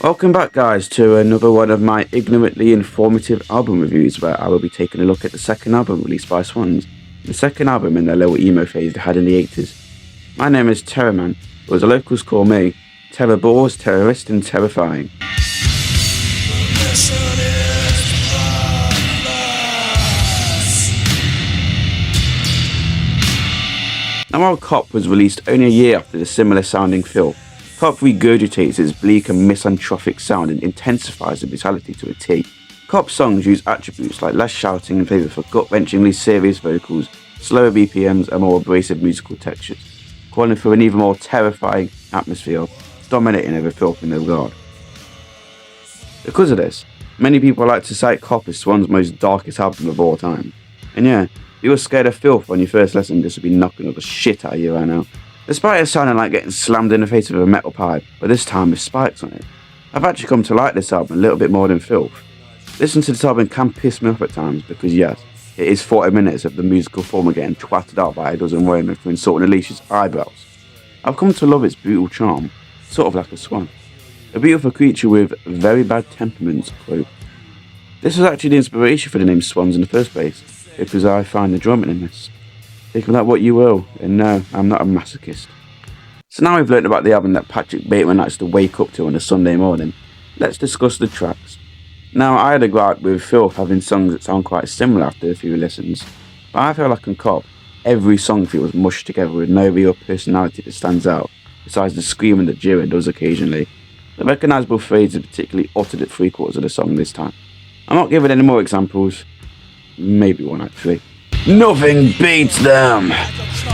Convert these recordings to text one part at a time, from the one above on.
Welcome back, guys, to another one of my ignorantly informative album reviews, where I will be taking a look at the second album released by Swans, the second album in their little emo phase they had in the 80s. My name is Terrorman, or as the locals call me, Terror Balls, Terrorist and Terrifying. Now, while Cop was released only a year after the similar sounding Phil, Cop regurgitates its bleak and misanthropic sound and intensifies the brutality to a T. Cop's songs use attributes like less shouting in favour for gut-wrenchingly serious vocals, slower BPMs and more abrasive musical textures, calling for an even more terrifying atmosphere, dominating over filth in their regard. Because of this, many people like to cite Cop as Swan's most darkest album of all time. And yeah, if you were scared of filth on your first listen, this would be knocking all the shit out of you right now. Despite it sounding like getting slammed in the face with a metal pipe, but this time with spikes on it, I've actually come to like this album a little bit more than filth. Listening to this album can piss me off at times because yes, it is 40 minutes of the musical former getting twatted out by a dozen women for insulting Alicia's eyebrows. I've come to love its brutal charm, sort of like a swan. A beautiful creature with very bad temperaments, quote. This was actually the inspiration for the name Swans in the first place, because I find the drumming in this. Take of that what you will, and no, I'm not a masochist. So now we've learnt about the album that Patrick Bateman likes to wake up to on a Sunday morning, let's discuss the tracks. Now, I had a gripe with Filth having songs that sound quite similar after a few listens, but I feel like on Cop, every song feels mushed together with no real personality that stands out, besides the screaming that Jiren does occasionally. The recognisable phrase is particularly uttered at 3/4 of the song this time. I'm not giving any more examples, maybe one actually. Nothing beats them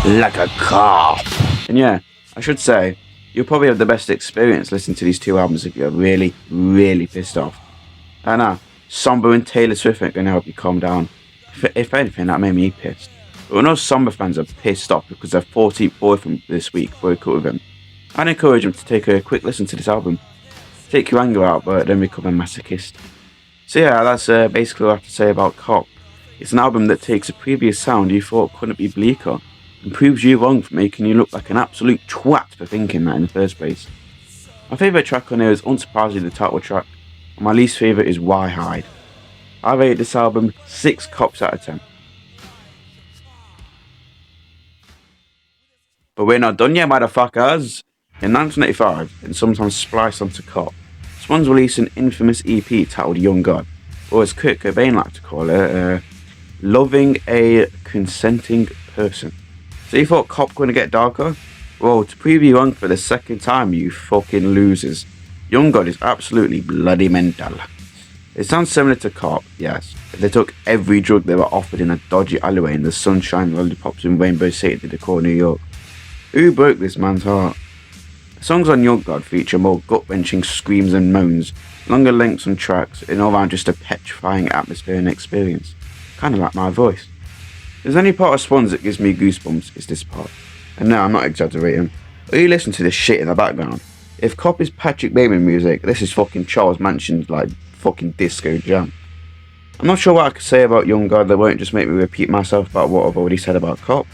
like a cop. And yeah, I should say, you'll probably have the best experience listening to these two albums if you're really, really pissed off. I know, Somber and Taylor Swift ain't gonna help you calm down. If anything, that made me pissed. But when those Somber fans are pissed off because their 14th boyfriend this week broke up with him, I'd encourage them to take a quick listen to this album. Take your anger out, but then become a masochist. So yeah, that's basically what I have to say about Cop. It's an album that takes a previous sound you thought couldn't be bleaker and proves you wrong for making you look like an absolute twat for thinking that in the first place. My favourite track on here is unsurprisingly the title track, and my least favourite is Why Hide. I rate this album 6 Cops out of 10. But we're not done yet, motherfuckers! In 1985, and sometimes spliced onto Cop, Swans released an infamous EP titled Young God, or as Kurt Cobain liked to call it, Loving a Consenting Person. So you thought Cop gonna get darker? Well, to prove you wrong for the second time, you fucking losers. Young God is absolutely bloody mental. It sounds similar to Cop, yes, if they took every drug they were offered in a dodgy alleyway in the sunshine lollipops in Rainbow City to the core New York. Who broke this man's heart? The songs on Young God feature more gut-wrenching screams and moans, longer lengths on tracks, and all around just a petrifying atmosphere and experience. Kinda like my voice. If there's any part of Swans that gives me goosebumps, it's this part. And no, I'm not exaggerating. Or you listen to this shit in the background. If Cop is Patrick Bateman music, this is fucking Charles Manson's like fucking disco jam. I'm not sure what I could say about Young God that won't just make me repeat myself about what I've already said about Cop,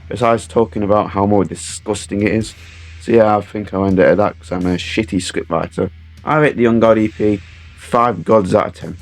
besides talking about how more disgusting it is. So yeah, I think I'll end it at that because I'm a shitty scriptwriter. I rate the Young God EP 5 gods out of 10.